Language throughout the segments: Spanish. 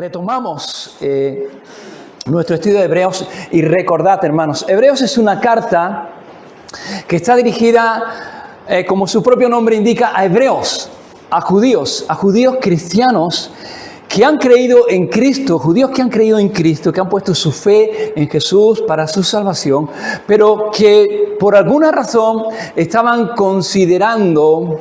Retomamos nuestro estudio de Hebreos y recordad, hermanos, Hebreos es una carta que está dirigida, como su propio nombre indica, a hebreos, a judíos cristianos que han creído en Cristo, judíos que han creído en Cristo, que han puesto su fe en Jesús para su salvación, pero que por alguna razón estaban considerando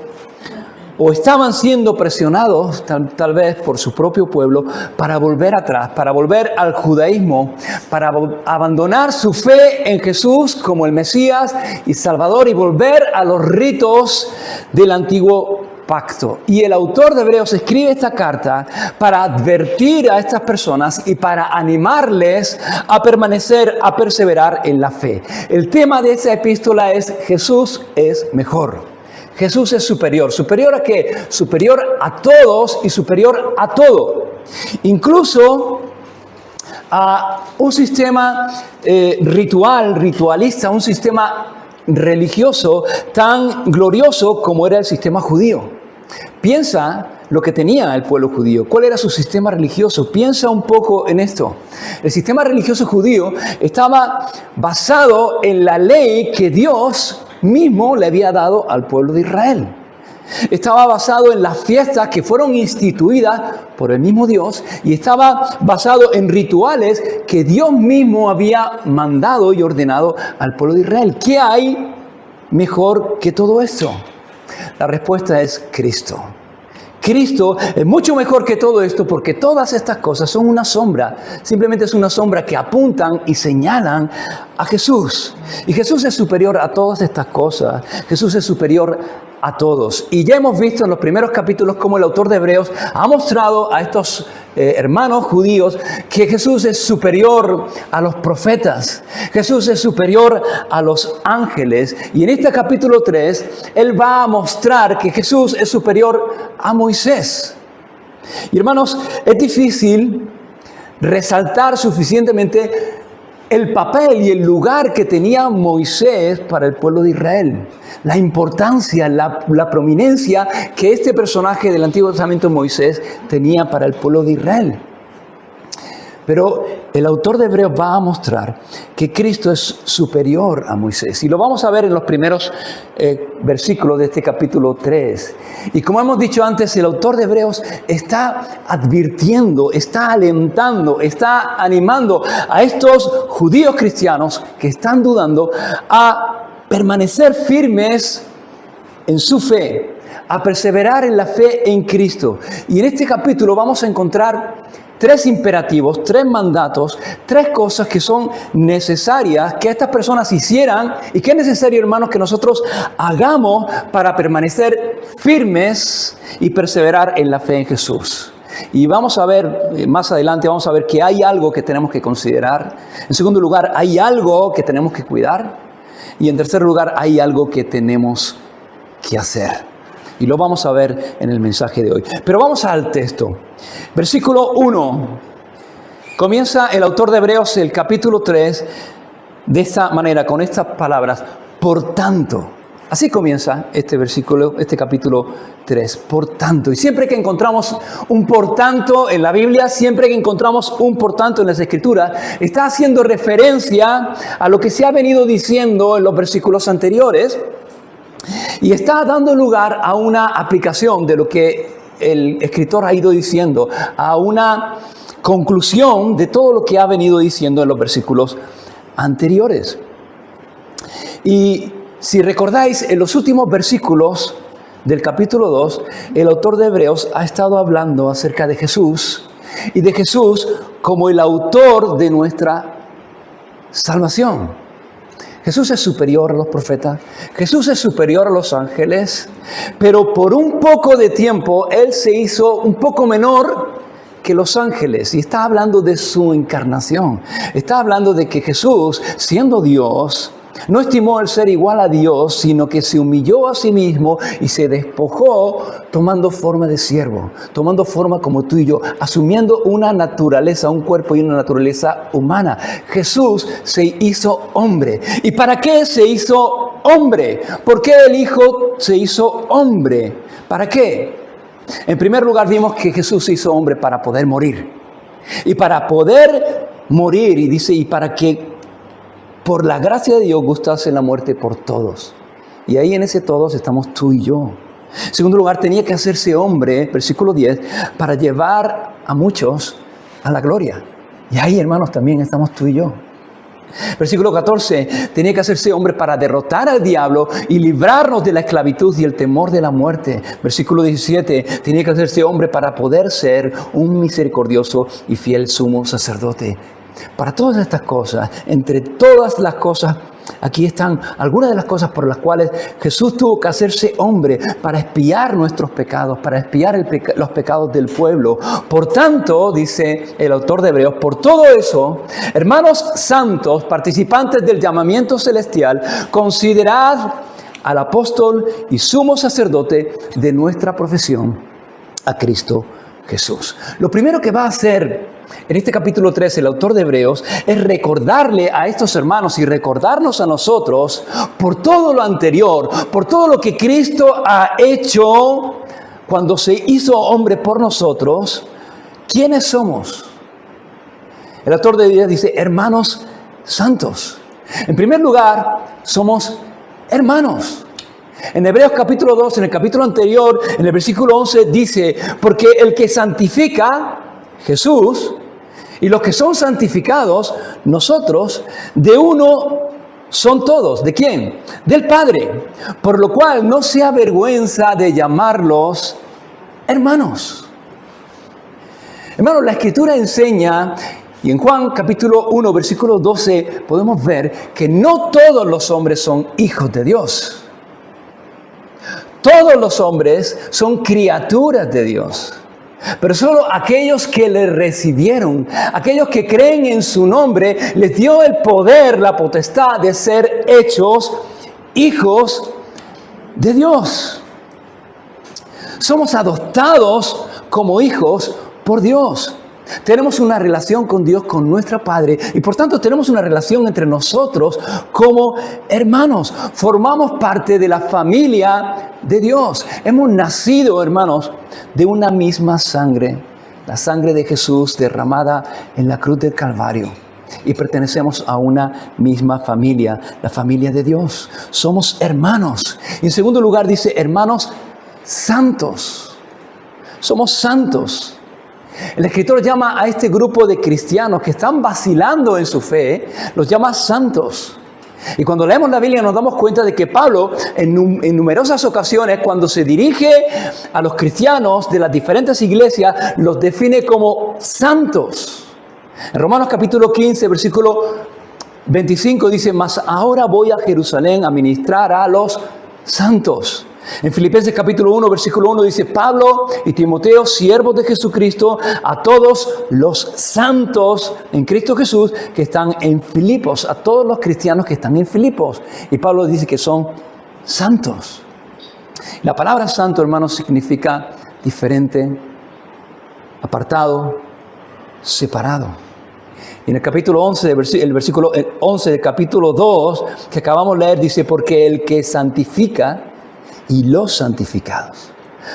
o estaban siendo presionados tal vez por su propio pueblo para volver atrás, para volver al judaísmo, para abandonar su fe en Jesús como el Mesías y Salvador y volver a los ritos del antiguo pacto. Y el autor de Hebreos escribe esta carta para advertir a estas personas y para animarles a permanecer, a perseverar en la fe. El tema de esta epístola es: Jesús es mejor. Jesús es superior. ¿Superior a qué? Superior a todos y superior a todo. Incluso a un sistema ritualista, un sistema religioso tan glorioso como era el sistema judío. Piensa lo que tenía el pueblo judío. ¿Cuál era su sistema religioso? Piensa un poco en esto. El sistema religioso judío estaba basado en la ley que Dios mismo le había dado al pueblo de Israel. Estaba basado en las fiestas que fueron instituidas por el mismo Dios y estaba basado en rituales que Dios mismo había mandado y ordenado al pueblo de Israel. ¿Qué hay mejor que todo esto? La respuesta es Cristo. Cristo es mucho mejor que todo esto porque todas estas cosas son una sombra. Simplemente es una sombra que apuntan y señalan a Jesús. Y Jesús es superior a todas estas cosas. Jesús es superior a todos. Y ya hemos visto en los primeros capítulos cómo el autor de Hebreos ha mostrado a estos hermanos judíos que Jesús es superior a los profetas. Jesús es superior a los ángeles. Y en este capítulo 3, él va a mostrar que Jesús es superior a Moisés. Y hermanos, es difícil resaltar suficientemente el papel y el lugar que tenía Moisés para el pueblo de Israel. La importancia, la prominencia que este personaje del Antiguo Testamento, Moisés, tenía para el pueblo de Israel. Pero el autor de Hebreos va a mostrar que Cristo es superior a Moisés. Y lo vamos a ver en los primeros versículos de este capítulo 3. Y como hemos dicho antes, el autor de Hebreos está advirtiendo, está alentando, está animando a estos judíos cristianos que están dudando a permanecer firmes en su fe, a perseverar en la fe en Cristo. Y en este capítulo vamos a encontrar tres imperativos, tres mandatos, tres cosas que son necesarias que estas personas hicieran y que es necesario, hermanos, que nosotros hagamos para permanecer firmes y perseverar en la fe en Jesús. Y vamos a ver, más adelante vamos a ver que hay algo que tenemos que considerar. En segundo lugar, hay algo que tenemos que cuidar. Y en tercer lugar, hay algo que tenemos que hacer. Y lo vamos a ver en el mensaje de hoy. Pero vamos al texto. Versículo 1. Comienza el autor de Hebreos el capítulo 3 de esta manera, con estas palabras: por tanto. Así comienza este versículo, este capítulo 3. Por tanto. Y siempre que encontramos un por tanto en la Biblia, siempre que encontramos un por tanto en las Escrituras, está haciendo referencia a lo que se ha venido diciendo en los versículos anteriores. Y está dando lugar a una aplicación de lo que el escritor ha ido diciendo, a una conclusión de todo lo que ha venido diciendo en los versículos anteriores. Y si recordáis, en los últimos versículos del capítulo 2, el autor de Hebreos ha estado hablando acerca de Jesús y de Jesús como el autor de nuestra salvación. Jesús es superior a los profetas, Jesús es superior a los ángeles, pero por un poco de tiempo Él se hizo un poco menor que los ángeles. Y está hablando de su encarnación, está hablando de que Jesús, siendo Dios, no estimó el ser igual a Dios, sino que se humilló a sí mismo y se despojó tomando forma de siervo, tomando forma como tú y yo, asumiendo una naturaleza, un cuerpo y una naturaleza humana. Jesús se hizo hombre. ¿Y para qué se hizo hombre? ¿Por qué el Hijo se hizo hombre? ¿Para qué? En primer lugar, vimos que Jesús se hizo hombre para poder morir. Y para poder morir, y dice, y para que por la gracia de Dios gustase la muerte por todos. Y ahí en ese todos estamos tú y yo. En segundo lugar, tenía que hacerse hombre, versículo 10, para llevar a muchos a la gloria. Y ahí, hermanos, también estamos tú y yo. Versículo 14, tenía que hacerse hombre para derrotar al diablo y librarnos de la esclavitud y el temor de la muerte. Versículo 17, tenía que hacerse hombre para poder ser un misericordioso y fiel sumo sacerdote. Para todas estas cosas, entre todas las cosas, aquí están algunas de las cosas por las cuales Jesús tuvo que hacerse hombre para expiar nuestros pecados, para expiar los pecados del pueblo. Por tanto, dice el autor de Hebreos, por todo eso, hermanos santos, participantes del llamamiento celestial, considerad al apóstol y sumo sacerdote de nuestra profesión, a Cristo Jesús. Lo primero que va a hacer en este capítulo 13, el autor de Hebreos, es recordarle a estos hermanos y recordarnos a nosotros por todo lo anterior, por todo lo que Cristo ha hecho cuando se hizo hombre por nosotros. ¿Quiénes somos? El autor de Hebreos dice, hermanos santos. En primer lugar, somos hermanos. En Hebreos capítulo 2, en el capítulo anterior, en el versículo 11, dice, porque el que santifica, Jesús, y los que son santificados, nosotros, de uno son todos. ¿De quién? Del Padre. Por lo cual no se avergüenza de llamarlos hermanos. Hermanos, la Escritura enseña, y en Juan capítulo 1, versículo 12, podemos ver que no todos los hombres son hijos de Dios. Todos los hombres son criaturas de Dios. Pero solo aquellos que le recibieron, aquellos que creen en su nombre, les dio el poder, la potestad de ser hechos hijos de Dios. Somos adoptados como hijos por Dios. Tenemos una relación con Dios, con nuestro Padre, y por tanto tenemos una relación entre nosotros como hermanos. Formamos parte de la familia de Dios. Hemos nacido, hermanos, de una misma sangre, la sangre de Jesús derramada en la cruz del Calvario. Y pertenecemos a una misma familia, la familia de Dios. Somos hermanos. Y en segundo lugar dice, hermanos santos. Somos santos. El escritor llama a este grupo de cristianos que están vacilando en su fe, los llama santos. Y cuando leemos la Biblia nos damos cuenta de que Pablo en numerosas ocasiones cuando se dirige a los cristianos de las diferentes iglesias los define como santos. En Romanos capítulo 15 versículo 25 dice, mas ahora voy a Jerusalén a ministrar a los santos. En Filipenses capítulo 1, versículo 1 dice, Pablo y Timoteo, siervos de Jesucristo, a todos los santos en Cristo Jesús que están en Filipos, a todos los cristianos que están en Filipos. Y Pablo dice que son santos. La palabra santo, hermanos, significa diferente, apartado, separado. Y en el capítulo 11, el versículo 11 del capítulo 2 que acabamos de leer dice, porque el que santifica y los santificados.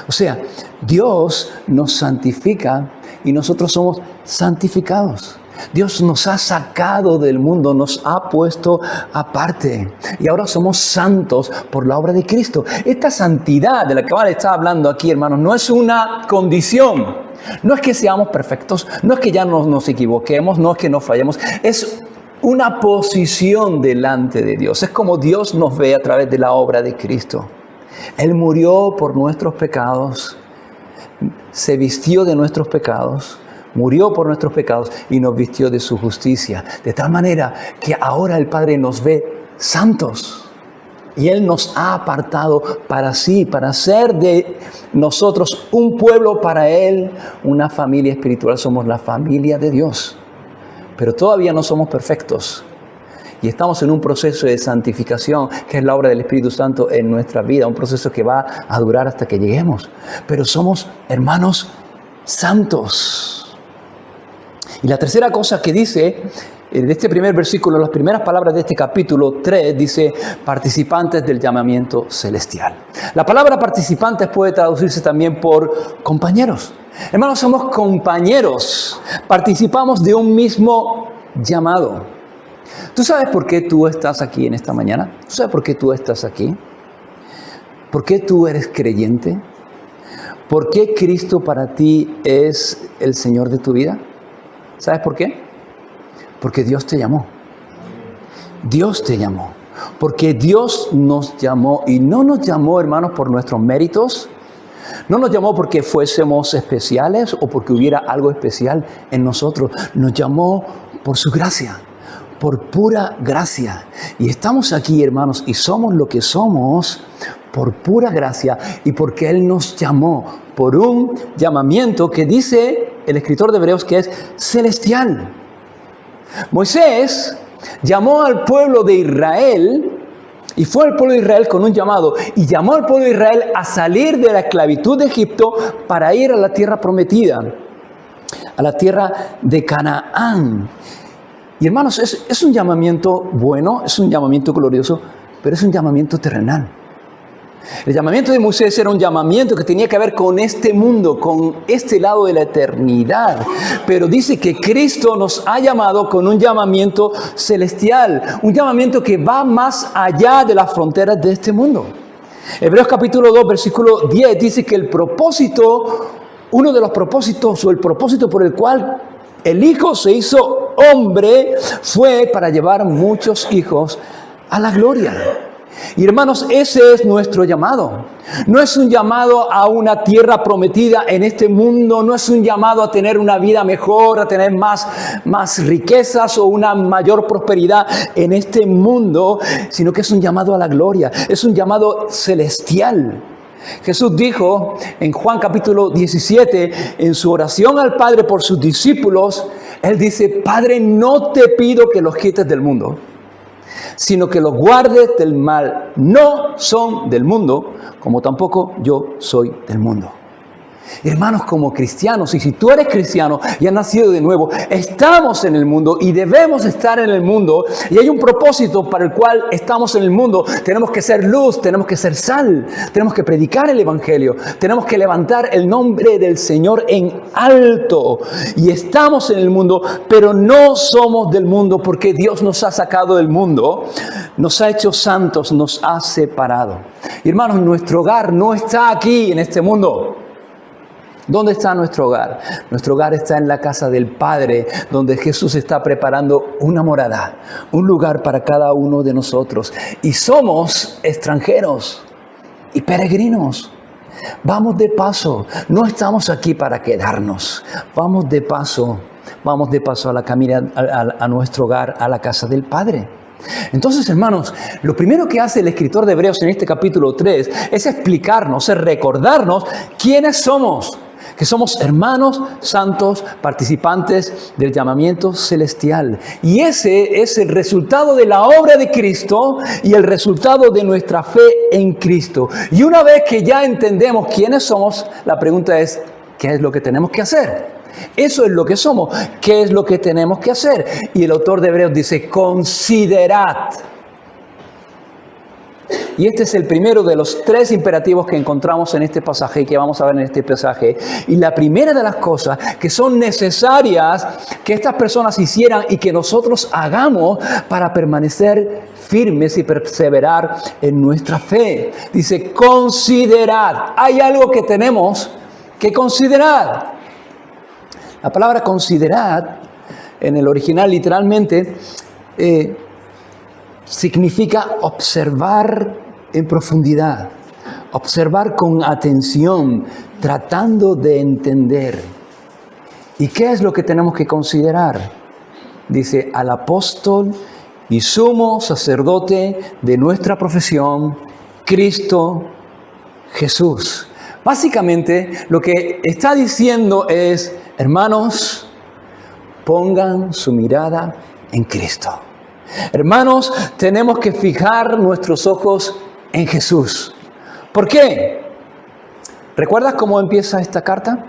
O sea, Dios nos santifica y nosotros somos santificados. Dios nos ha sacado del mundo, nos ha puesto aparte. Y ahora somos santos por la obra de Cristo. Esta santidad de la que Vale está hablando aquí, hermanos, no es una condición. No es que seamos perfectos, no es que ya no nos equivoquemos, no es que no fallemos. Es una posición delante de Dios. Es como Dios nos ve a través de la obra de Cristo. Él murió por nuestros pecados, se vistió de nuestros pecados, murió por nuestros pecados y nos vistió de su justicia. De tal manera que ahora el Padre nos ve santos y Él nos ha apartado para sí, para hacer de nosotros un pueblo para Él, una familia espiritual. Somos la familia de Dios, pero todavía no somos perfectos. Y estamos en un proceso de santificación, que es la obra del Espíritu Santo en nuestra vida, un proceso que va a durar hasta que lleguemos. Pero somos hermanos santos. Y la tercera cosa que dice, en este primer versículo, las primeras palabras de este capítulo 3, dice, participantes del llamamiento celestial. La palabra participantes puede traducirse también por compañeros. Hermanos, somos compañeros, participamos de un mismo llamado. ¿Tú sabes por qué tú estás aquí en esta mañana? ¿Tú sabes por qué tú estás aquí? ¿Por qué tú eres creyente? ¿Por qué Cristo para ti es el Señor de tu vida? ¿Sabes por qué? Porque Dios te llamó. Dios te llamó. Porque Dios nos llamó y no nos llamó, hermanos, por nuestros méritos. No nos llamó porque fuésemos especiales o porque hubiera algo especial en nosotros. Nos llamó por su gracia, por pura gracia. Y estamos aquí, hermanos, y somos lo que somos por pura gracia y porque Él nos llamó por un llamamiento que dice el escritor de Hebreos que es celestial. Moisés llamó al pueblo de Israel y fue al pueblo de Israel con un llamado y llamó al pueblo de Israel a salir de la esclavitud de Egipto para ir a la tierra prometida, a la tierra de Canaán. Y hermanos, es un llamamiento bueno, es un llamamiento glorioso, pero es un llamamiento terrenal. El llamamiento de Moisés era un llamamiento que tenía que ver con este mundo, con este lado de la eternidad. Pero dice que Cristo nos ha llamado con un llamamiento celestial, un llamamiento que va más allá de las fronteras de este mundo. Hebreos capítulo 2, versículo 10 dice que el propósito, uno de los propósitos o el propósito por el cual el Hijo se hizo hombre fue para llevar muchos hijos a la gloria. Y hermanos, ese es nuestro llamado. No es un llamado a una tierra prometida en este mundo, no es un llamado a tener una vida mejor, a tener más riquezas o una mayor prosperidad en este mundo, sino que es un llamado a la gloria, es un llamado celestial. Jesús dijo en Juan capítulo 17, en su oración al Padre por sus discípulos, Él dice: Padre, no te pido que los quites del mundo, sino que los guardes del mal. No son del mundo, como tampoco yo soy del mundo. Hermanos, como cristianos, y si tú eres cristiano y has nacido de nuevo, estamos en el mundo y debemos estar en el mundo, y hay un propósito para el cual estamos en el mundo. Tenemos que ser luz, tenemos que ser sal, tenemos que predicar el evangelio, tenemos que levantar el nombre del Señor en alto, y estamos en el mundo, pero no somos del mundo, porque Dios nos ha sacado del mundo, nos ha hecho santos, nos ha separado. Y hermanos, nuestro hogar no está aquí en este mundo. ¿Dónde está nuestro hogar? Nuestro hogar está en la casa del Padre, donde Jesús está preparando una morada, un lugar para cada uno de nosotros. Y somos extranjeros y peregrinos. Vamos de paso, no estamos aquí para quedarnos. Vamos de paso a la camina, a nuestro hogar, a la casa del Padre. Entonces, hermanos, lo primero que hace el escritor de Hebreos en este capítulo 3 es explicarnos, es recordarnos quiénes somos. Que somos hermanos santos, participantes del llamamiento celestial. Y ese es el resultado de la obra de Cristo y el resultado de nuestra fe en Cristo. Y una vez que ya entendemos quiénes somos, la pregunta es: ¿qué es lo que tenemos que hacer? Eso es lo que somos. ¿Qué es lo que tenemos que hacer? Y el autor de Hebreos dice: considerad. Y este es el primero de los 3 imperativos que encontramos en este pasaje y que vamos a ver en este pasaje. Y la primera de las cosas que son necesarias que estas personas hicieran y que nosotros hagamos para permanecer firmes y perseverar en nuestra fe. Dice: considerad. Hay algo que tenemos que considerar. La palabra considerad en el original literalmente significa observar en profundidad, observar con atención, tratando de entender. ¿Y qué es lo que tenemos que considerar? Dice: al apóstol y sumo sacerdote de nuestra profesión, Cristo Jesús. Básicamente lo que está diciendo es: hermanos, pongan su mirada en Cristo. Hermanos, tenemos que fijar nuestros ojos en Jesús. ¿Por qué? ¿Recuerdas cómo empieza esta carta?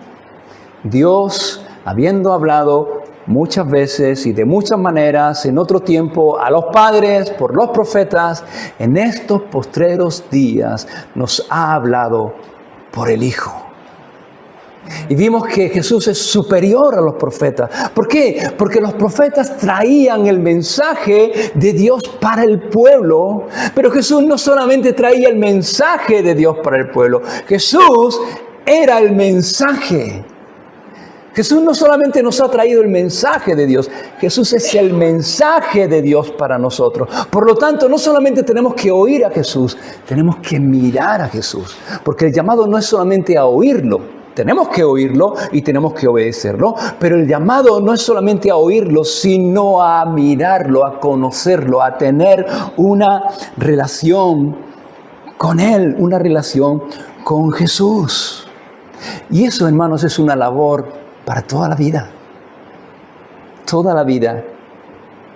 Dios, habiendo hablado muchas veces y de muchas maneras en otro tiempo a los padres por los profetas, en estos postreros días nos ha hablado por el Hijo. Y vimos que Jesús es superior a los profetas. ¿Por qué? Porque los profetas traían el mensaje de Dios para el pueblo. Pero Jesús no solamente traía el mensaje de Dios para el pueblo. Jesús era el mensaje. Jesús no solamente nos ha traído el mensaje de Dios, Jesús es el mensaje de Dios para nosotros. Por lo tanto, no solamente tenemos que oír a Jesús, tenemos que mirar a Jesús. Porque el llamado no es solamente a oírlo. Tenemos que oírlo y tenemos que obedecerlo, pero el llamado no es solamente a oírlo, sino a mirarlo, a conocerlo, a tener una relación con Él, una relación con Jesús. Y eso, hermanos, es una labor para toda la vida. Toda la vida.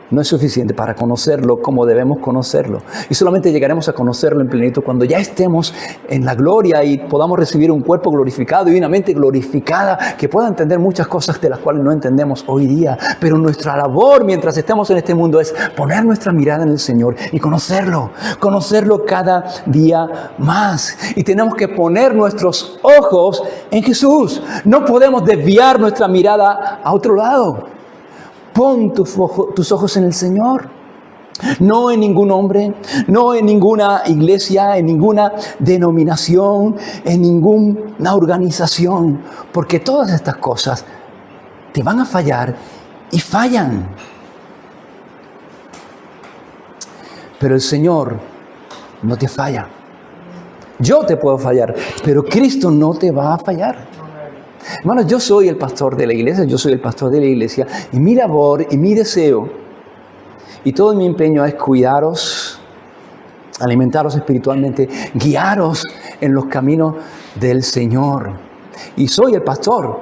No es suficiente para conocerlo como debemos conocerlo. Y solamente llegaremos a conocerlo en plenitud cuando ya estemos en la gloria y podamos recibir un cuerpo glorificado y una mente glorificada que pueda entender muchas cosas de las cuales no entendemos hoy día. Pero nuestra labor mientras estamos en este mundo es poner nuestra mirada en el Señor y conocerlo cada día más. Y tenemos que poner nuestros ojos en Jesús. No podemos desviar nuestra mirada a otro lado. Pon tus ojos en el Señor, no en ningún hombre, no en ninguna iglesia, en ninguna denominación, en ninguna organización, porque todas estas cosas te van a fallar y fallan. Pero el Señor no te falla. Yo te puedo fallar, pero Cristo no te va a fallar. Hermanos, yo soy el pastor de la iglesia, y mi labor y mi deseo y todo mi empeño es cuidaros, alimentaros espiritualmente, guiaros en los caminos del Señor. Y soy el pastor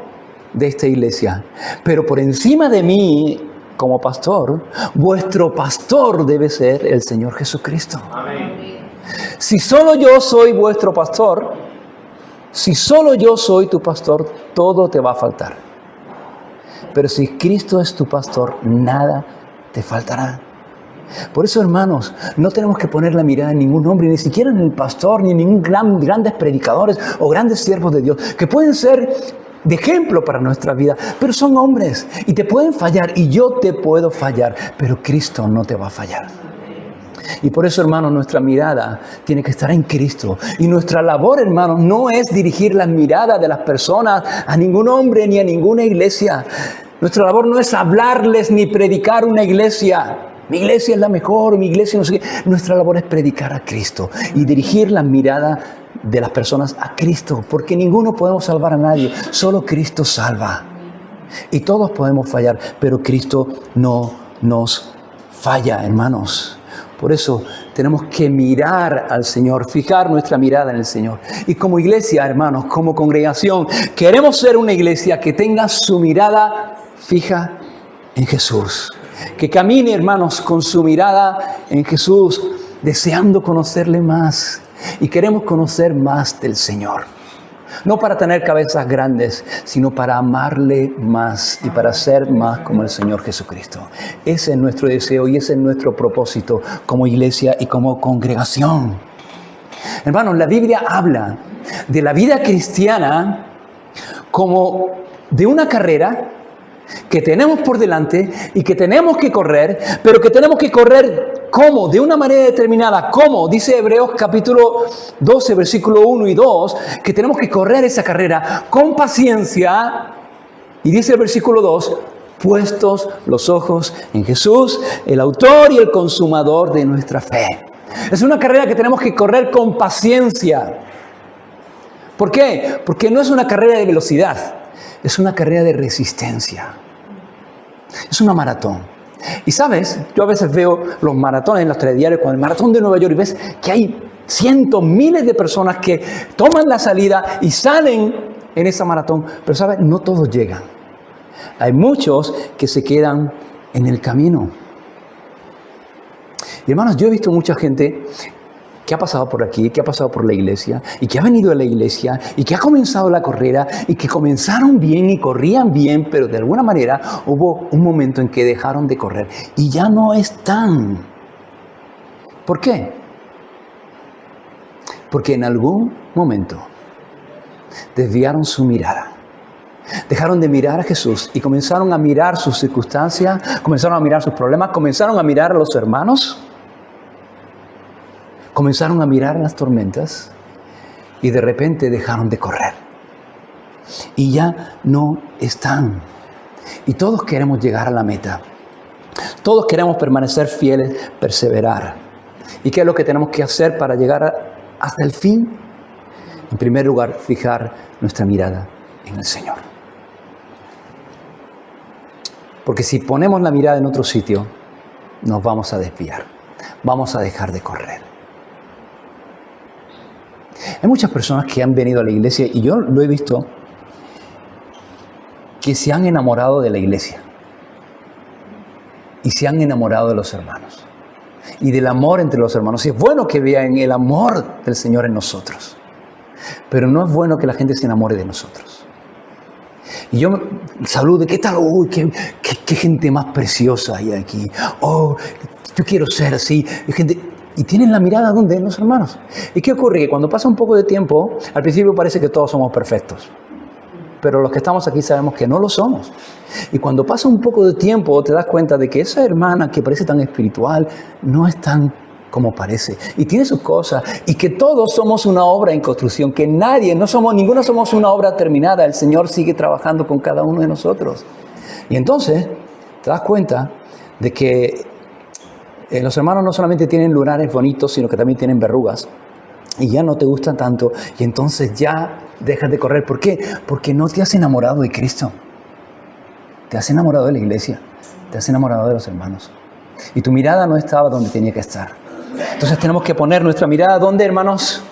de esta iglesia, pero por encima de mí, como pastor, vuestro pastor debe ser el Señor Jesucristo. Amén. Si solo yo soy vuestro pastor, si solo yo soy tu pastor, todo te va a faltar. Pero si Cristo es tu pastor, nada te faltará. Por eso, hermanos, no tenemos que poner la mirada en ningún hombre, ni siquiera en el pastor, ni en ningún grandes predicadores o grandes siervos de Dios, que pueden ser de ejemplo para nuestra vida, pero son hombres y te pueden fallar y yo te puedo fallar, pero Cristo no te va a fallar. Y por eso, hermanos, nuestra mirada tiene que estar en Cristo. Y nuestra labor, hermanos, no es dirigir las miradas de las personas a ningún hombre ni a ninguna iglesia. Nuestra labor no es hablarles ni predicar una iglesia. Mi iglesia es la mejor, mi iglesia no sé qué. Nuestra labor es predicar a Cristo y dirigir la mirada de las personas a Cristo. Porque ninguno podemos salvar a nadie, solo Cristo salva. Y todos podemos fallar, pero Cristo no nos falla, hermanos. Por eso tenemos que mirar al Señor, fijar nuestra mirada en el Señor. Y como iglesia, hermanos, como congregación, queremos ser una iglesia que tenga su mirada fija en Jesús. Que camine, hermanos, con su mirada en Jesús, deseando conocerle más. Y queremos conocer más del Señor. No para tener cabezas grandes, sino para amarle más y para ser más como el Señor Jesucristo. Ese es nuestro deseo y ese es nuestro propósito como iglesia y como congregación. Hermanos, la Biblia habla de la vida cristiana como de una carrera que tenemos por delante y que tenemos que correr, pero que tenemos que correr ¿cómo? De una manera determinada. ¿Cómo? Dice Hebreos capítulo 12, versículo 1 y 2, que tenemos que correr esa carrera con paciencia. Y dice el versículo 2, puestos los ojos en Jesús, el autor y el consumador de nuestra fe. Es una carrera que tenemos que correr con paciencia. ¿Por qué? Porque no es una carrera de velocidad, es una carrera de resistencia. Es una maratón. Y sabes, yo a veces veo los maratones en los telediarios, con el maratón de Nueva York, y ves que hay cientos, miles de personas que toman la salida y salen en esa maratón. Pero sabes, no todos llegan. Hay muchos que se quedan en el camino. Y hermanos, yo he visto mucha gente que ha pasado por aquí, que ha pasado por la iglesia, y que ha venido a la iglesia, y que ha comenzado la carrera, y que comenzaron bien y corrían bien, pero de alguna manera hubo un momento en que dejaron de correr, y ya no están. ¿Por qué? Porque en algún momento desviaron su mirada Dejaron de mirar a Jesús y comenzaron a mirar sus circunstancias, comenzaron a mirar sus problemas, comenzaron a mirar a los hermanos, comenzaron a mirar las tormentas y de repente dejaron de correr. Y ya no están. Y todos queremos llegar a la meta. Todos queremos permanecer fieles, perseverar. ¿Y qué es lo que tenemos que hacer para llegar hasta el fin? En primer lugar, fijar nuestra mirada en el Señor. Porque si ponemos la mirada en otro sitio, nos vamos a desviar. Vamos a dejar de correr. Hay muchas personas que han venido a la iglesia, y yo lo he visto, que se han enamorado de la iglesia. Y se han enamorado de los hermanos. Y del amor entre los hermanos. Y es bueno que vean el amor del Señor en nosotros. Pero no es bueno que la gente se enamore de nosotros. Y yo saludo, ¿qué tal? ¡Uy, qué gente más preciosa hay aquí! ¡Oh, yo quiero ser así! Y tienen la mirada ¿dónde? En los hermanos. ¿Y qué ocurre? Que cuando pasa un poco de tiempo, al principio parece que todos somos perfectos. Pero los que estamos aquí sabemos que no lo somos. Y cuando pasa un poco de tiempo, te das cuenta de que esa hermana que parece tan espiritual no es tan como parece. Y tiene sus cosas. Y que todos somos una obra en construcción. Que ninguno somos una obra terminada. El Señor sigue trabajando con cada uno de nosotros. Y entonces te das cuenta de que los hermanos no solamente tienen lunares bonitos, sino que también tienen verrugas. Y ya no te gustan tanto. Y entonces ya dejas de correr. ¿Por qué? Porque no te has enamorado de Cristo. Te has enamorado de la iglesia. Te has enamorado de los hermanos. Y tu mirada no estaba donde tenía que estar. Entonces tenemos que poner nuestra mirada ¿dónde, hermanos?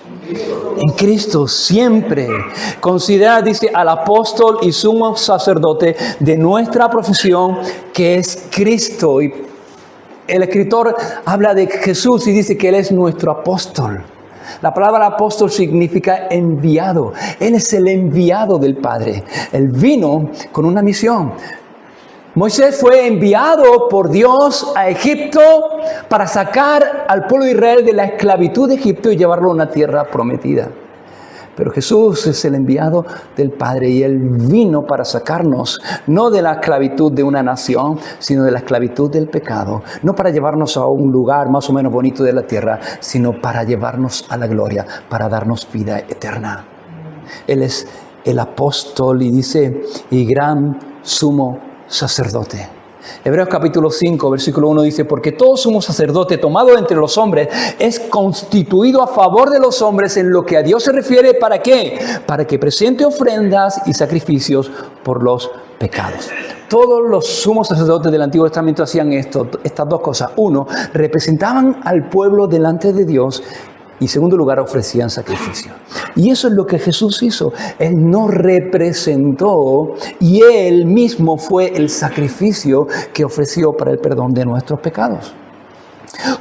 En Cristo, siempre. Considera, dice, al apóstol y sumo sacerdote de nuestra profesión, que es Cristo. Y el escritor habla de Jesús y dice que Él es nuestro apóstol. La palabra apóstol significa enviado. Él es el enviado del Padre. Él vino con una misión. Moisés fue enviado por Dios a Egipto para sacar al pueblo de Israel de la esclavitud de Egipto y llevarlo a una tierra prometida. Pero Jesús es el enviado del Padre y Él vino para sacarnos, no de la esclavitud de una nación, sino de la esclavitud del pecado. No para llevarnos a un lugar más o menos bonito de la tierra, sino para llevarnos a la gloria, para darnos vida eterna. Él es el apóstol y dice, y gran sumo sacerdote. Hebreos capítulo 5, versículo 1 dice, porque todo sumo sacerdote tomado entre los hombres es constituido a favor de los hombres en lo que a Dios se refiere. ¿Para qué? Para que presente ofrendas y sacrificios por los pecados. Todos los sumos sacerdotes del Antiguo Testamento hacían estas dos cosas. Uno, representaban al pueblo delante de Dios. Y en segundo lugar, ofrecían sacrificio. Y eso es lo que Jesús hizo. Él nos representó y Él mismo fue el sacrificio que ofreció para el perdón de nuestros pecados.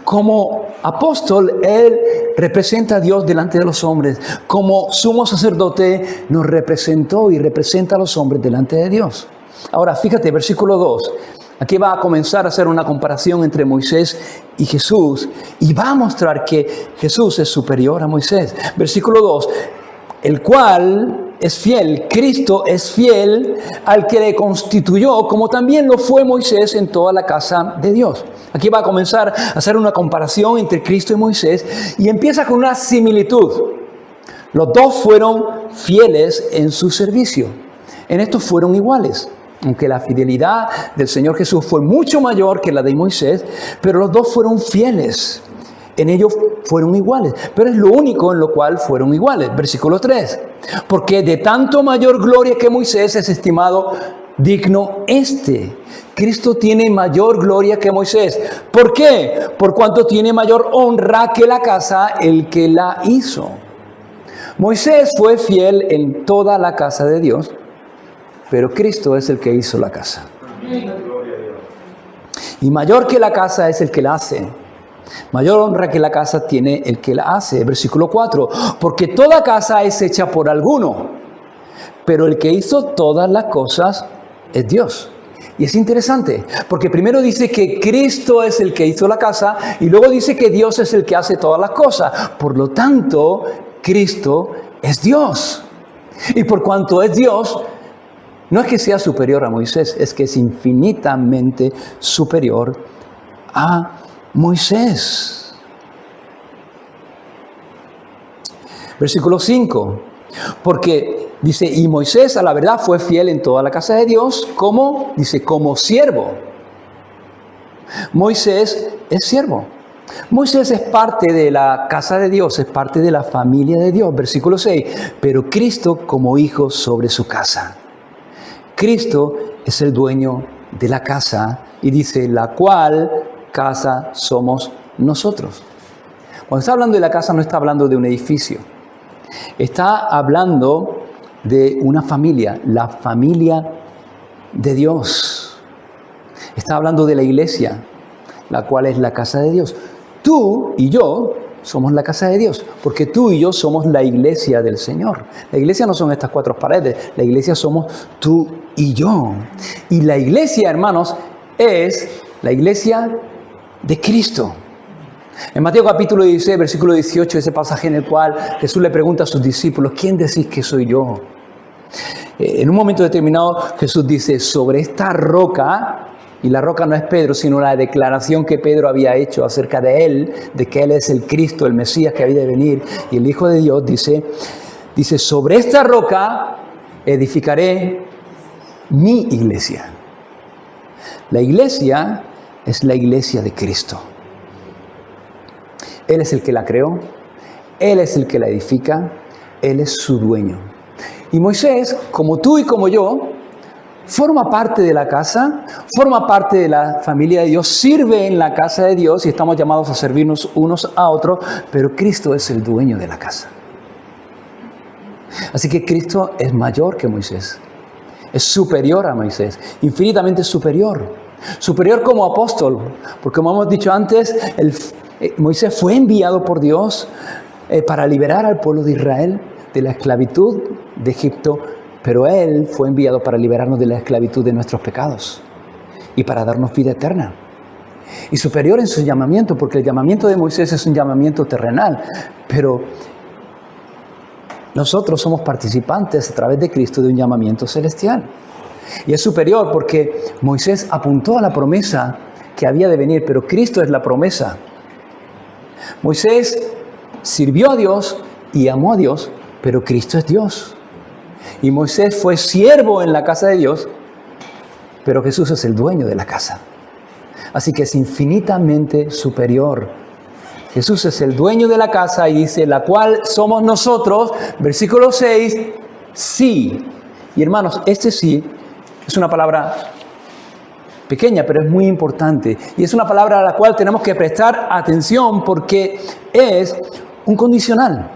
Como apóstol, Él representa a Dios delante de los hombres. Como sumo sacerdote, nos representó y representa a los hombres delante de Dios. Ahora, fíjate, versículo 2. Aquí va a comenzar a hacer una comparación entre Moisés y Jesús y va a mostrar que Jesús es superior a Moisés. Versículo 2, el cual es fiel, Cristo es fiel al que le constituyó, como también lo fue Moisés en toda la casa de Dios. Aquí va a comenzar a hacer una comparación entre Cristo y Moisés y empieza con una similitud. Los dos fueron fieles en su servicio. En esto fueron iguales. Aunque la fidelidad del Señor Jesús fue mucho mayor que la de Moisés, pero los dos fueron fieles. En ello fueron iguales. Pero es lo único en lo cual fueron iguales. Versículo 3. Porque de tanto mayor gloria que Moisés es estimado digno este. Cristo tiene mayor gloria que Moisés. ¿Por qué? Por cuanto tiene mayor honra que la casa el que la hizo. Moisés fue fiel en toda la casa de Dios. Pero Cristo es el que hizo la casa. Y mayor que la casa es el que la hace. Mayor honra que la casa tiene el que la hace. Versículo 4. Porque toda casa es hecha por alguno. Pero el que hizo todas las cosas es Dios. Y es interesante. Porque primero dice que Cristo es el que hizo la casa. Y luego dice que Dios es el que hace todas las cosas. Por lo tanto, Cristo es Dios. Y por cuanto es Dios, No es que sea superior a Moisés, es que es infinitamente superior a Moisés. Versículo 5. Porque dice, y Moisés a la verdad fue fiel en toda la casa de Dios, como, dice, como siervo. Moisés es siervo. Moisés es parte de la casa de Dios, es parte de la familia de Dios. Versículo 6. Pero Cristo como hijo sobre su casa. Cristo es el dueño de la casa y dice, la cual casa somos nosotros. Cuando está hablando de la casa no está hablando de un edificio. Está hablando de una familia, la familia de Dios. Está hablando de la iglesia, la cual es la casa de Dios. Tú y yo somos la casa de Dios, porque tú y yo somos la iglesia del Señor. La iglesia no son estas cuatro paredes, la iglesia somos tú y yo. Y la iglesia, hermanos, es la iglesia de Cristo. En Mateo capítulo 16, versículo 18, ese pasaje en el cual Jesús le pregunta a sus discípulos, ¿quién decís que soy yo? En un momento determinado Jesús dice, sobre esta roca, y la roca no es Pedro, sino la declaración que Pedro había hecho acerca de él, de que él es el Cristo, el Mesías que había de venir, y el Hijo de Dios, dice, sobre esta roca edificaré mi iglesia. La iglesia es la iglesia de Cristo. Él es el que la creó, Él es el que la edifica, Él es su dueño. Y Moisés, como tú y como yo, forma parte de la casa, forma parte de la familia de Dios, sirve en la casa de Dios y estamos llamados a servirnos unos a otros, pero Cristo es el dueño de la casa. Así que Cristo es mayor que Moisés, es superior a Moisés, infinitamente superior. Superior como apóstol, porque como hemos dicho antes, Moisés fue enviado por Dios para liberar al pueblo de Israel de la esclavitud de Egipto, pero Él fue enviado para liberarnos de la esclavitud de nuestros pecados y para darnos vida eterna. Y superior en su llamamiento, porque el llamamiento de Moisés es un llamamiento terrenal, pero nosotros somos participantes a través de Cristo de un llamamiento celestial. Y es superior porque Moisés apuntó a la promesa que había de venir, pero Cristo es la promesa. Moisés sirvió a Dios y amó a Dios, pero Cristo es Dios. Y Moisés fue siervo en la casa de Dios, pero Jesús es el dueño de la casa. Así que es infinitamente superior. Jesús es el dueño de la casa y dice, la cual somos nosotros, versículo 6, sí. Y hermanos, este sí es una palabra pequeña, pero es muy importante. Y es una palabra a la cual tenemos que prestar atención porque es un condicional.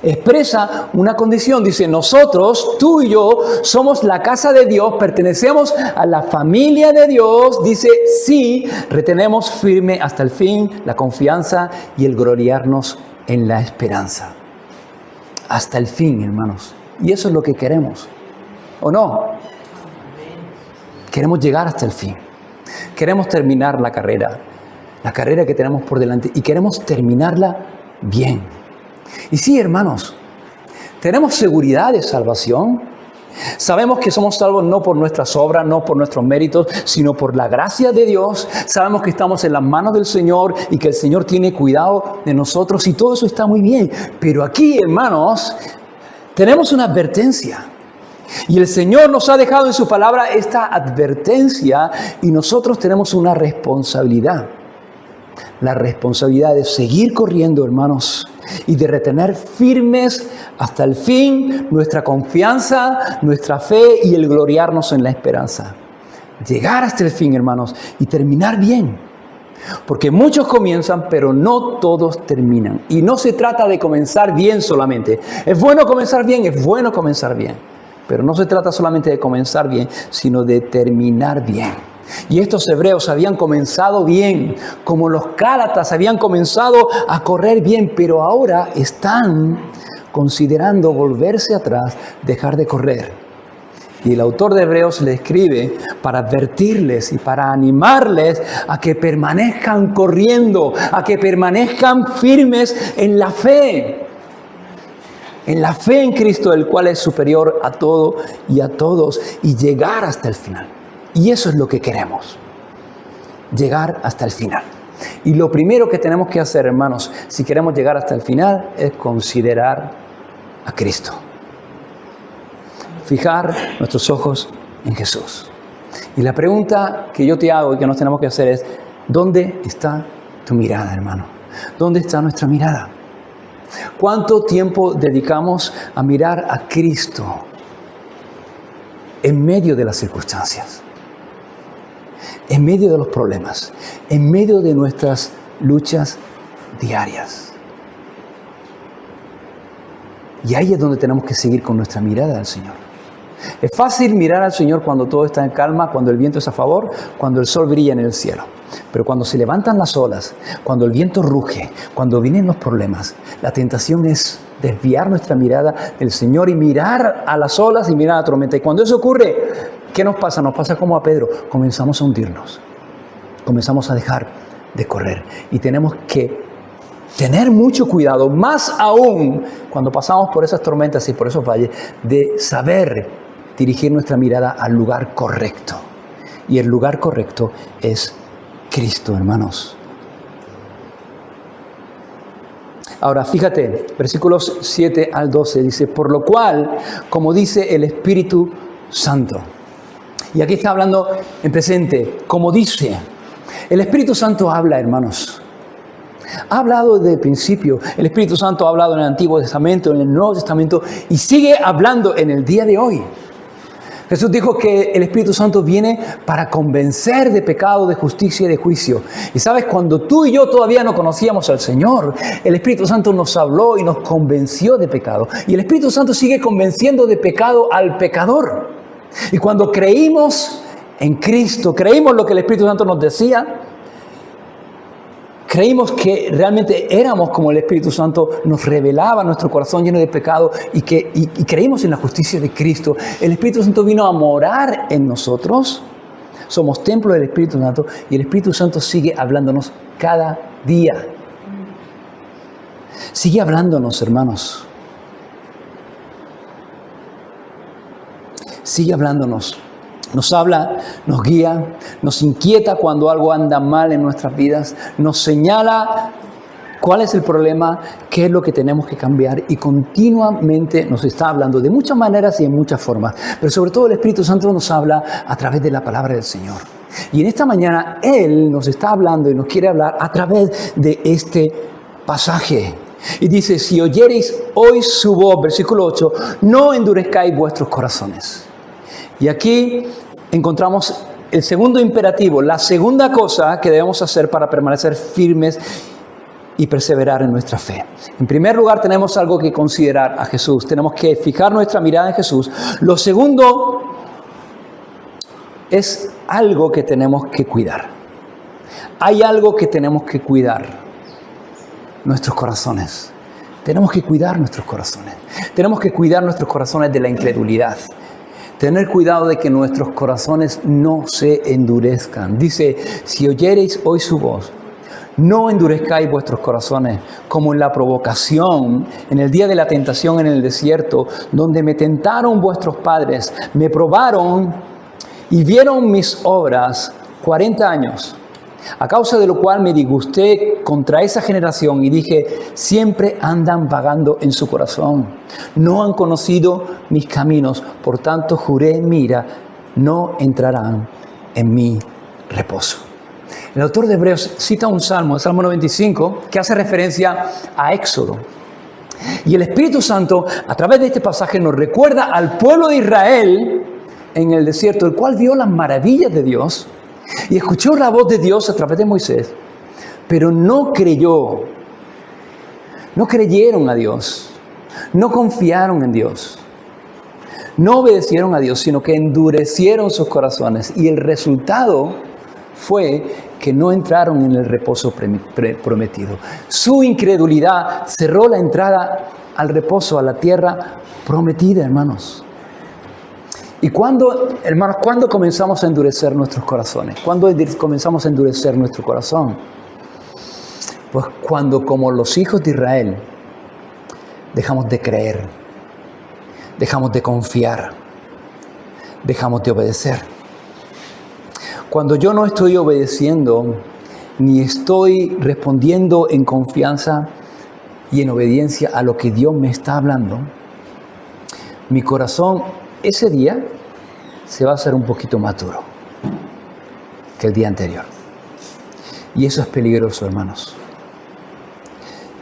Expresa una condición, dice, nosotros, tú y yo, somos la casa de Dios, pertenecemos a la familia de Dios, dice, sí, retenemos firme hasta el fin la confianza y el gloriarnos en la esperanza. Hasta el fin, hermanos. Y eso es lo que queremos, ¿o no? Queremos llegar hasta el fin. Queremos terminar la carrera que tenemos por delante, y queremos terminarla bien. Y sí, hermanos, tenemos seguridad de salvación. Sabemos que somos salvos no por nuestras obras, no por nuestros méritos, sino por la gracia de Dios. Sabemos que estamos en las manos del Señor y que el Señor tiene cuidado de nosotros y todo eso está muy bien. Pero aquí, hermanos, tenemos una advertencia. Y el Señor nos ha dejado en su palabra esta advertencia y nosotros tenemos una responsabilidad. La responsabilidad de seguir corriendo, hermanos, y de retener firmes hasta el fin nuestra confianza, nuestra fe y el gloriarnos en la esperanza. Llegar hasta el fin, hermanos, y terminar bien. Porque muchos comienzan, pero no todos terminan. Y no se trata de comenzar bien solamente. Es bueno comenzar bien, pero no se trata solamente de comenzar bien, sino de terminar bien. Y estos hebreos habían comenzado bien, como los Gálatas habían comenzado a correr bien, pero ahora están considerando volverse atrás, dejar de correr. Y el autor de Hebreos le escribe para advertirles y para animarles a que permanezcan corriendo, a que permanezcan firmes en la fe. en la fe en Cristo, el cual es superior a todo y a todos, y llegar hasta el final. Y eso es lo que queremos, llegar hasta el final. Y lo primero que tenemos que hacer, hermanos, si queremos llegar hasta el final, es considerar a Cristo. Fijar nuestros ojos en Jesús. Y la pregunta que yo te hago y que nos tenemos que hacer es, ¿dónde está tu mirada, hermano? ¿Dónde está nuestra mirada? ¿Cuánto tiempo dedicamos a mirar a Cristo en medio de las circunstancias? En medio de los problemas, en medio de nuestras luchas diarias. Y ahí es donde tenemos que seguir con nuestra mirada al Señor. Es fácil mirar al Señor cuando todo está en calma, cuando el viento es a favor, cuando el sol brilla en el cielo. Pero cuando se levantan las olas, cuando el viento ruge, cuando vienen los problemas, la tentación es desviar nuestra mirada del Señor y mirar a las olas y mirar a la tormenta. Y cuando eso ocurre, ¿qué nos pasa? Nos pasa como a Pedro. Comenzamos a hundirnos. Comenzamos a dejar de correr. Y tenemos que tener mucho cuidado, más aún cuando pasamos por esas tormentas y por esos valles, de saber dirigir nuestra mirada al lugar correcto. Y el lugar correcto es Cristo, hermanos. Ahora, fíjate, versículos 7 al 12 dice, por lo cual, como dice el Espíritu Santo. Y aquí está hablando en presente, como dice. El Espíritu Santo habla, hermanos. Ha hablado desde el principio. El Espíritu Santo ha hablado en el Antiguo Testamento, en el Nuevo Testamento, y sigue hablando en el día de hoy. Jesús dijo que el Espíritu Santo viene para convencer de pecado, de justicia y de juicio. Y sabes, cuando tú y yo todavía no conocíamos al Señor, el Espíritu Santo nos habló y nos convenció de pecado. Y el Espíritu Santo sigue convenciendo de pecado al pecador. Y cuando creímos en Cristo, creímos lo que el Espíritu Santo nos decía, creímos que realmente éramos como el Espíritu Santo nos revelaba nuestro corazón lleno de pecado y creímos en la justicia de Cristo. El Espíritu Santo vino a morar en nosotros. Somos templo del Espíritu Santo y el Espíritu Santo sigue hablándonos cada día. Sigue hablándonos, hermanos. Sigue hablándonos. Nos habla, nos guía, nos inquieta cuando algo anda mal en nuestras vidas, nos señala cuál es el problema, qué es lo que tenemos que cambiar y continuamente nos está hablando de muchas maneras y en muchas formas. Pero sobre todo el Espíritu Santo nos habla a través de la palabra del Señor. Y en esta mañana Él nos está hablando y nos quiere hablar a través de este pasaje. Y dice, si oyereis hoy su voz, versículo 8, no endurezcáis vuestros corazones. Y aquí encontramos el segundo imperativo, la segunda cosa que debemos hacer para permanecer firmes y perseverar en nuestra fe. En primer lugar, tenemos algo que considerar a Jesús. Tenemos que fijar nuestra mirada en Jesús. Lo segundo es algo que tenemos que cuidar. Hay algo que tenemos que cuidar. Nuestros corazones. Tenemos que cuidar nuestros corazones. Tenemos que cuidar nuestros corazones de la incredulidad. Tener cuidado de que nuestros corazones no se endurezcan. Dice, si oyereis hoy su voz, no endurezcáis vuestros corazones, como en la provocación, en el día de la tentación en el desierto, donde me tentaron vuestros padres, me probaron y vieron mis obras 40 años. A causa de lo cual me disgusté contra esa generación y dije, siempre andan vagando en su corazón. No han conocido mis caminos, por tanto juré, mira, no entrarán en mi reposo. El autor de Hebreos cita un salmo, el Salmo 95, que hace referencia a Éxodo. Y el Espíritu Santo, a través de este pasaje, nos recuerda al pueblo de Israel en el desierto, el cual vio las maravillas de Dios y escuchó la voz de Dios a través de Moisés, pero no creyó, no creyeron a Dios, no confiaron en Dios, no obedecieron a Dios, sino que endurecieron sus corazones. Y el resultado fue que no entraron en el reposo prometido. Su incredulidad cerró la entrada al reposo, a la tierra prometida, hermanos. ¿Y hermanos, cuándo comenzamos a endurecer nuestros corazones? ¿Cuándo comenzamos a endurecer nuestro corazón? Pues cuando, como los hijos de Israel, dejamos de creer, dejamos de confiar, dejamos de obedecer. Cuando yo no estoy obedeciendo, ni estoy respondiendo en confianza y en obediencia a lo que Dios me está hablando, mi corazón ese día se va a hacer un poquito más duro que el día anterior. Y eso es peligroso, hermanos.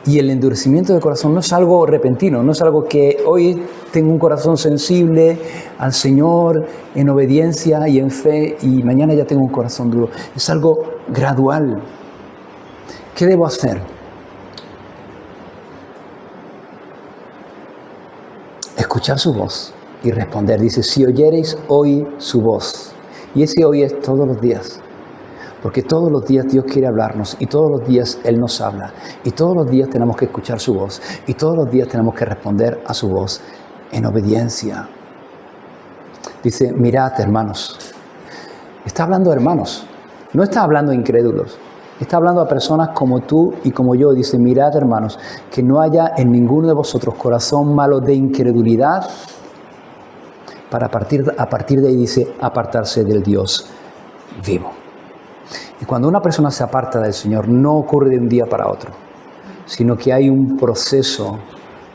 Y el endurecimiento del corazón no es algo repentino, no es algo que hoy tengo un corazón sensible al Señor en obediencia y en fe y mañana ya tengo un corazón duro. Es algo gradual. ¿Qué debo hacer? Escuchar su voz y responder. Dice, si oyereis hoy su voz. Y ese hoy es todos los días. Porque todos los días Dios quiere hablarnos y todos los días Él nos habla. Y todos los días tenemos que escuchar su voz. Y todos los días tenemos que responder a su voz en obediencia. Dice, mirad, hermanos. Está hablando de hermanos. No está hablando de incrédulos. Está hablando a personas como tú y como yo. Dice, mirad, hermanos, que no haya en ninguno de vosotros corazón malo de incredulidad para a partir de ahí dice, apartarse del Dios vivo. Y cuando una persona se aparta del Señor, no ocurre de un día para otro, sino que hay un proceso,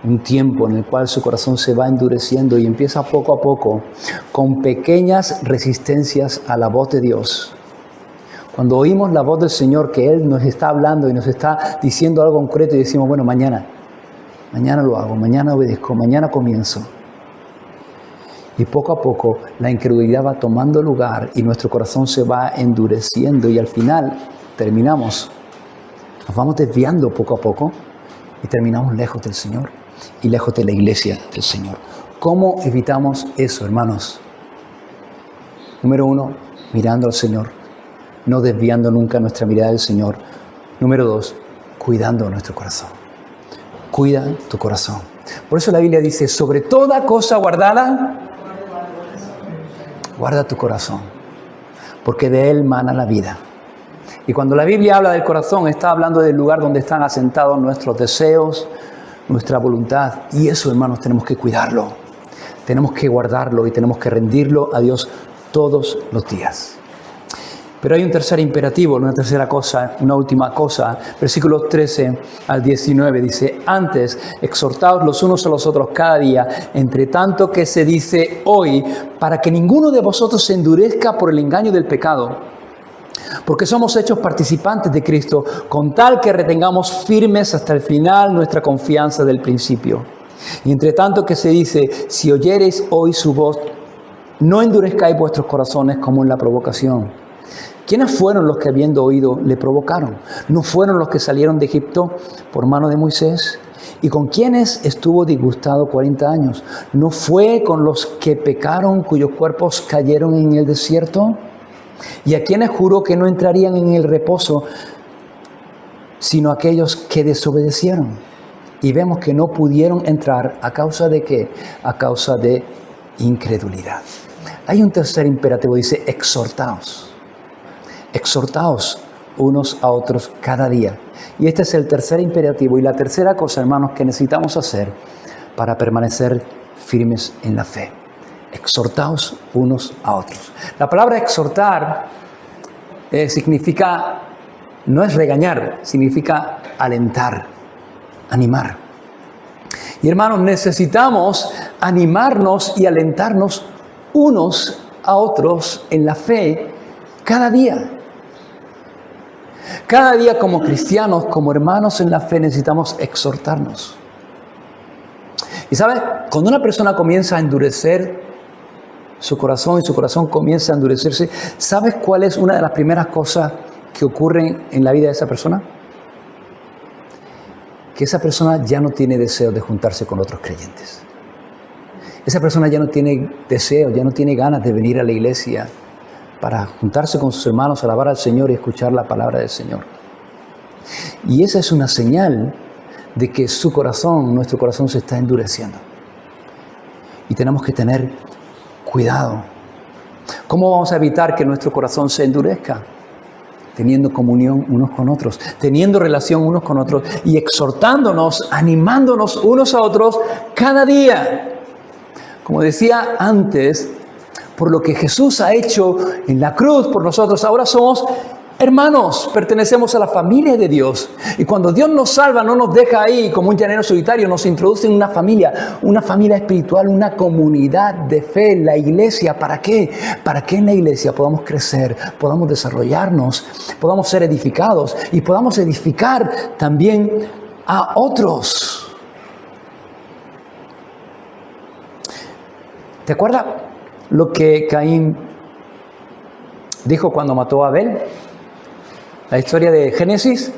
un tiempo en el cual su corazón se va endureciendo y empieza poco a poco, con pequeñas resistencias a la voz de Dios. Cuando oímos la voz del Señor, que Él nos está hablando y nos está diciendo algo concreto y decimos, bueno, mañana lo hago, mañana obedezco, mañana comienzo. Y poco a poco la incredulidad va tomando lugar y nuestro corazón se va endureciendo y al final nos vamos desviando poco a poco y terminamos lejos del Señor y lejos de la iglesia del Señor. ¿Cómo evitamos eso, hermanos? Número 1, mirando al Señor, no desviando nunca nuestra mirada del Señor. Número 2, cuidando nuestro corazón. Cuida tu corazón. Por eso la Biblia dice, sobre toda cosa guardada, guarda tu corazón, porque de él mana la vida. Y cuando la Biblia habla del corazón, está hablando del lugar donde están asentados nuestros deseos, nuestra voluntad. Y eso, hermanos, tenemos que cuidarlo. Tenemos que guardarlo y tenemos que rendirlo a Dios todos los días. Pero hay un tercer imperativo, una tercera cosa, una última cosa. Versículos 13 al 19 dice, antes exhortaos los unos a los otros cada día, entre tanto que se dice hoy, para que ninguno de vosotros se endurezca por el engaño del pecado. Porque somos hechos participantes de Cristo, con tal que retengamos firmes hasta el final nuestra confianza del principio. Y entre tanto que se dice, si oyereis hoy su voz, no endurezcáis vuestros corazones como en la provocación. ¿Quiénes fueron los que habiendo oído le provocaron? ¿No fueron los que salieron de Egipto por mano de Moisés? ¿Y con quiénes estuvo disgustado 40 años? ¿No fue con los que pecaron cuyos cuerpos cayeron en el desierto? ¿Y a quienes juró que no entrarían en el reposo, sino aquellos que desobedecieron? Y vemos que no pudieron entrar ¿a causa de qué? A causa de incredulidad. Hay un tercer imperativo, dice exhortaos. Exhortaos unos a otros cada día. Y este es el tercer imperativo y la tercera cosa, hermanos, que necesitamos hacer para permanecer firmes en la fe. Exhortaos unos a otros. La palabra exhortar significa, no es regañar, significa alentar, animar. Y hermanos, necesitamos animarnos y alentarnos unos a otros en la fe cada día. Cada día como cristianos, como hermanos en la fe, necesitamos exhortarnos. Y ¿sabes? Cuando una persona comienza a endurecer su corazón y su corazón comienza a endurecerse, ¿sabes cuál es una de las primeras cosas que ocurren en la vida de esa persona? Que esa persona ya no tiene deseo de juntarse con otros creyentes. Esa persona ya no tiene deseo, ya no tiene ganas de venir a la iglesia para juntarse con sus hermanos, alabar al Señor y escuchar la palabra del Señor. Y esa es una señal de que su corazón, nuestro corazón se está endureciendo. Y tenemos que tener cuidado. ¿Cómo vamos a evitar que nuestro corazón se endurezca? teniendo comunión unos con otros, teniendo relación unos con otros y exhortándonos, animándonos unos a otros cada día. Como decía antes, por lo que Jesús ha hecho en la cruz por nosotros, ahora somos hermanos, pertenecemos a la familia de Dios. Y cuando Dios nos salva, no nos deja ahí como un llanero solitario, nos introduce en una familia espiritual, una comunidad de fe, la iglesia. ¿Para qué? Para que en la iglesia podamos crecer, podamos desarrollarnos, podamos ser edificados y podamos edificar también a otros. ¿Te acuerdas lo que Caín dijo cuando mató a Abel? La historia de Génesis,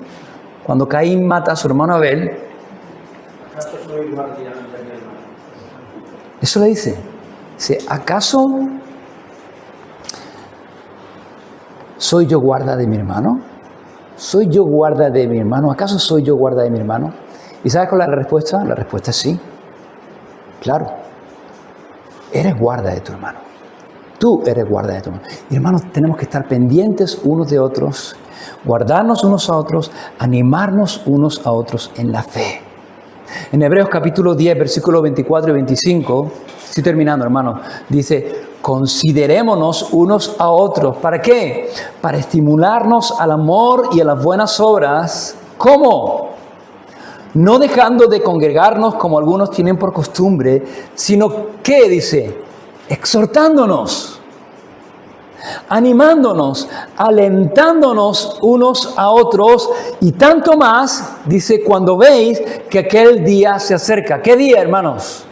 cuando Caín mata a su hermano Abel. Eso le dice. Dice, ¿acaso soy yo guarda de mi hermano? ¿Soy yo guarda de mi hermano? ¿Acaso soy yo guarda de mi hermano? ¿Y sabes cuál es la respuesta? La respuesta es sí. Claro. Eres guarda de tu hermano. Tú eres guarda de tu hermano. Y hermanos, tenemos que estar pendientes unos de otros, guardarnos unos a otros, animarnos unos a otros en la fe. En Hebreos capítulo 10, versículos 24 y 25, estoy terminando, hermanos, dice, considerémonos unos a otros. ¿Para qué? Para estimularnos al amor y a las buenas obras. ¿Cómo? No dejando de congregarnos como algunos tienen por costumbre, sino que, dice, exhortándonos, animándonos, alentándonos unos a otros, y tanto más, dice, cuando veis que aquel día se acerca. ¿Qué día, hermanos?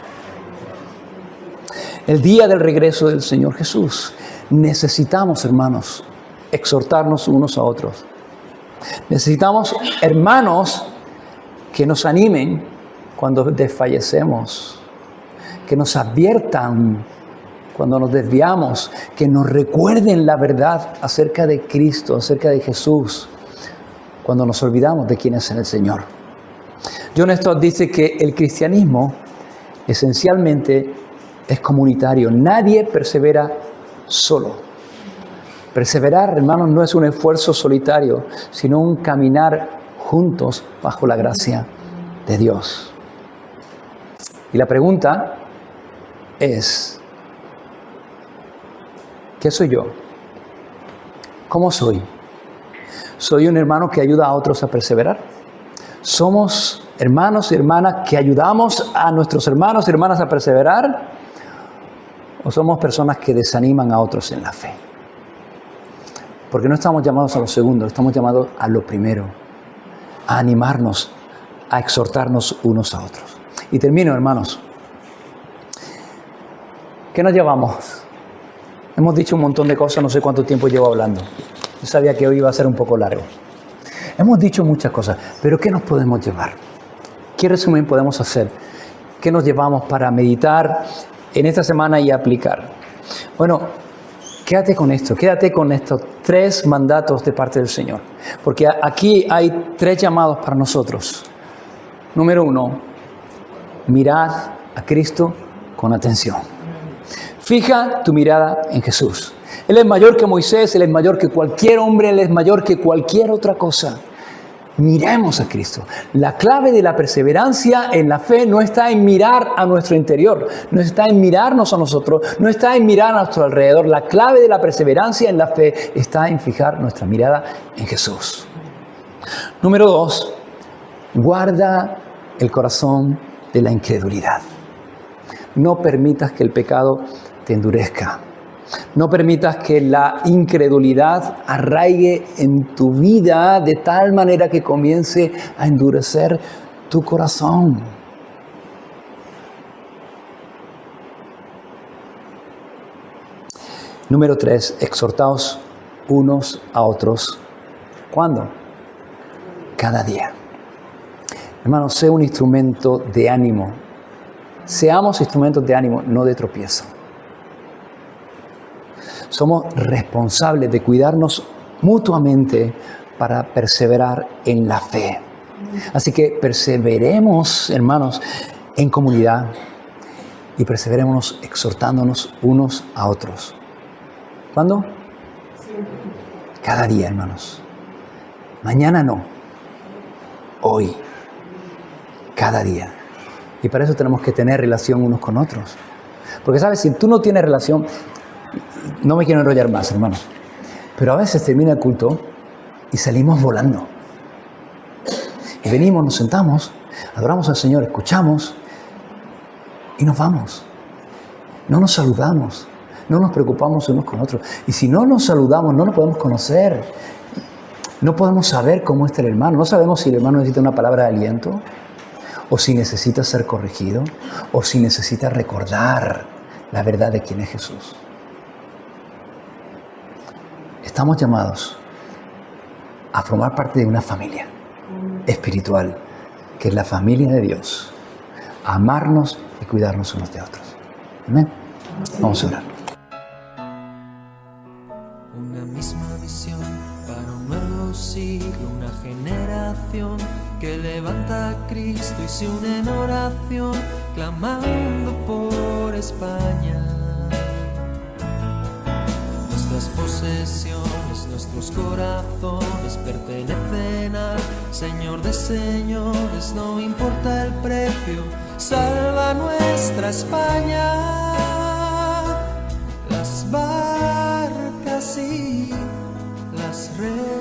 El día del regreso del Señor Jesús. Necesitamos, hermanos, exhortarnos unos a otros. Necesitamos, hermanos, que nos animen cuando desfallecemos, que nos adviertan cuando nos desviamos, que nos recuerden la verdad acerca de Cristo, acerca de Jesús, cuando nos olvidamos de quién es el Señor. John Stott dice que el cristianismo esencialmente es comunitario. Nadie persevera solo. Perseverar, hermanos, no es un esfuerzo solitario, sino un caminar juntos bajo la gracia de Dios. Y la pregunta es, ¿qué soy yo? ¿Cómo soy? ¿Soy un hermano que ayuda a otros a perseverar? ¿Somos hermanos y hermanas que ayudamos a nuestros hermanos y hermanas a perseverar? ¿O somos personas que desaniman a otros en la fe? Porque no estamos llamados a lo segundo, estamos llamados a lo primero. A animarnos, a exhortarnos unos a otros. Y termino, hermanos. ¿Qué nos llevamos? Hemos dicho un montón de cosas, no sé cuánto tiempo llevo hablando. Yo sabía que hoy iba a ser un poco largo. Hemos dicho muchas cosas, pero ¿qué nos podemos llevar? ¿Qué resumen podemos hacer? ¿Qué nos llevamos para meditar en esta semana y aplicar? Bueno, quédate con esto, quédate con estos 3 mandatos de parte del Señor. Porque aquí hay 3 llamados para nosotros. Número 1, mirad a Cristo con atención. Fija tu mirada en Jesús. Él es mayor que Moisés, Él es mayor que cualquier hombre, Él es mayor que cualquier otra cosa. Miremos a Cristo. La clave de la perseverancia en la fe no está en mirar a nuestro interior, no está en mirarnos a nosotros, no está en mirar a nuestro alrededor. La clave de la perseverancia en la fe está en fijar nuestra mirada en Jesús. Número 2, guarda el corazón de la incredulidad. No permitas que el pecado te endurezca. No permitas que la incredulidad arraigue en tu vida de tal manera que comience a endurecer tu corazón. Número 3, exhortaos unos a otros. ¿Cuándo? Cada día. Hermanos, sé un instrumento de ánimo. Seamos instrumentos de ánimo, no de tropiezo. Somos responsables de cuidarnos mutuamente para perseverar en la fe. Así que perseveremos, hermanos, en comunidad y perseveremos exhortándonos unos a otros. ¿Cuándo? Cada día, hermanos. Mañana no. Hoy. Cada día. Y para eso tenemos que tener relación unos con otros. Porque, ¿sabes? Si tú no tienes relación, no me quiero enrollar más, hermanos, pero a veces termina el culto y salimos volando. Y venimos, nos sentamos, adoramos al Señor, escuchamos y nos vamos. No nos saludamos, no nos preocupamos unos con otros. Y si no nos saludamos, no nos podemos conocer. No podemos saber cómo está el hermano. No sabemos si el hermano necesita una palabra de aliento, o si necesita ser corregido, o si necesita recordar la verdad de quién es Jesús. Estamos llamados a formar parte de una familia espiritual, que es la familia de Dios, a amarnos y cuidarnos unos de otros. Amén. Vamos a orar. Una misma visión para un nuevo siglo, una generación que levanta a Cristo y se une en oración, clamando por España. Nuestras posesiones, nuestros corazones pertenecen al Señor de señores, no importa el precio, salva nuestra España. Las barcas y las redes